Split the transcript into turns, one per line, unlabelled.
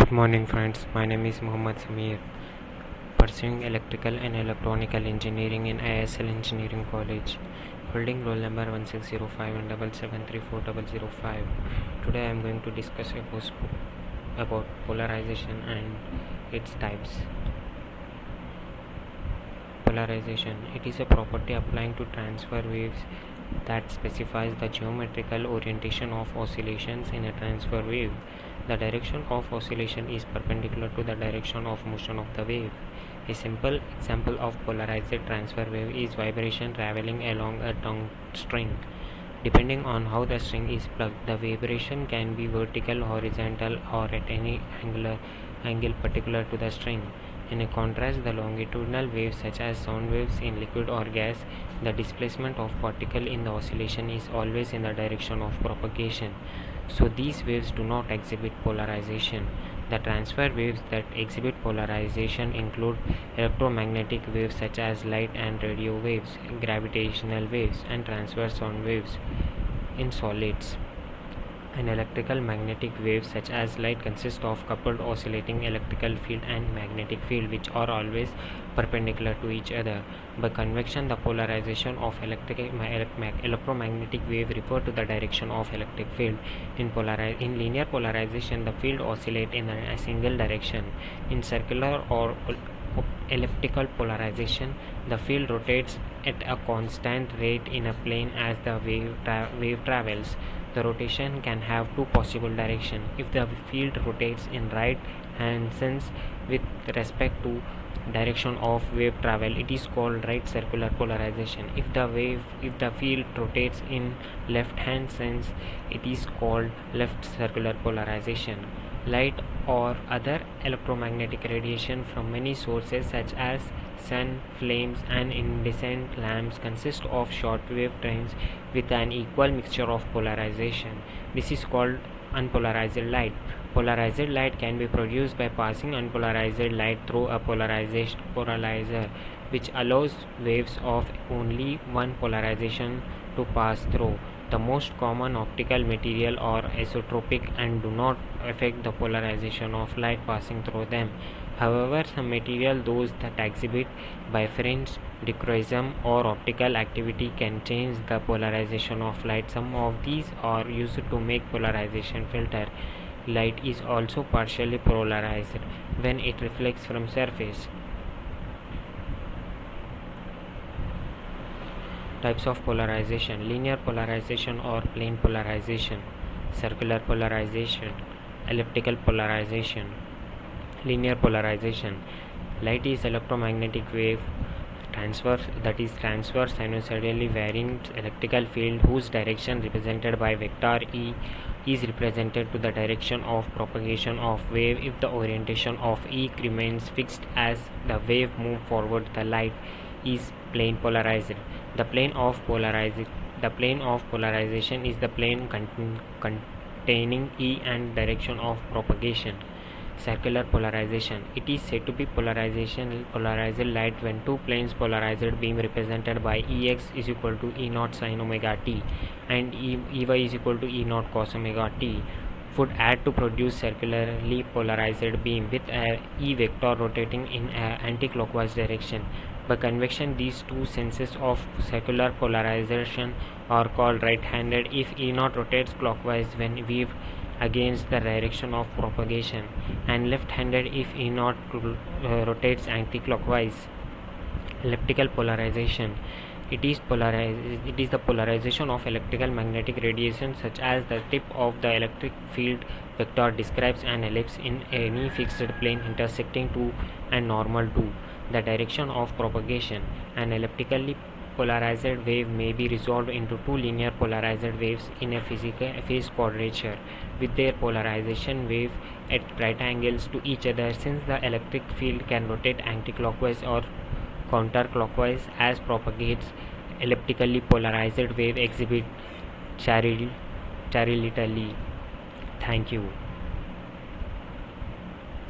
Good morning friends, my name is Muhammad Sameer, pursuing electrical and electronical engineering in ISL Engineering College, holding roll number 1605 and 7734005. Today I am going to discuss about polarization and its types. Polarization, it is a property applying to transfer waves that specifies the geometrical orientation of oscillations in a transfer wave. The direction of oscillation is perpendicular to the direction of motion of the wave. A simple example of polarized transfer wave is vibration traveling along a tongue string. Depending on how the string is plugged, the vibration can be vertical, horizontal, or at any angle particular to the string. In contrast, the longitudinal waves such as sound waves in liquid or gas, the displacement of particle in the oscillation is always in the direction of propagation. So these waves do not exhibit polarization. The transfer waves that exhibit polarization include electromagnetic waves such as light and radio waves, gravitational waves, and transverse sound waves in solids. An electrical magnetic wave such as light consists of coupled oscillating electrical field and magnetic field which are always perpendicular to each other. By convection, the polarization of electromagnetic wave refer to the direction of electric field. In linear polarization, the field oscillate in a single direction. In circular or elliptical polarization, the field rotates at a constant rate in a plane as the wave travels. The rotation can have two possible directions. If the field rotates in right hand sense with respect to direction of wave travel, it is called right circular polarization. If the field rotates in left hand sense, it is called left circular polarization. Light or other electromagnetic radiation from many sources such as sun, flames, and incandescent lamps consist of shortwave trains with an equal mixture of polarization. This is called unpolarized light. Polarized light can be produced by passing unpolarized light through a polarizer, which allows waves of only one polarization to pass through. The most common optical material are isotropic and do not affect the polarization of light passing through them. However, some material, those that exhibit birefringence, dichroism, or optical activity, can change the polarization of light. Some of these are used to make polarization filter. Light is also partially polarized when it reflects from surface. Types of polarization: linear polarization or plane polarization, circular polarization, elliptical polarization. Linear polarization: light is electromagnetic wave transverse sinusoidally varying electrical field whose direction represented by vector E is represented to the direction of propagation of wave. If the orientation of E remains fixed as the wave moves forward, the light is plane polarized. The plane of polarization is the plane containing E and direction of propagation. Circular polarization: it is said to be polarized light when two planes polarized beam represented by Ex is equal to E naught sin omega t and Ey is equal to E naught cos omega t would add to produce circularly polarized beam with a E vector rotating in an anti-clockwise direction. By convection, these two senses of circular polarization are called right-handed if E naught rotates clockwise when weaved against the direction of propagation, and left-handed if E naught rotates anti-clockwise. Elliptical polarization: it is the polarization of electrical magnetic radiation such as the tip of the electric field vector describes an ellipse in any fixed plane intersecting to and normal to the direction of propagation. An elliptically polarized wave may be resolved into two linear polarized waves in a phase quadrature with their polarization wave at right angles to each other. Since the electric field can rotate anti-clockwise or counterclockwise as propagates, elliptically polarized wave exhibit charitably. Thank you.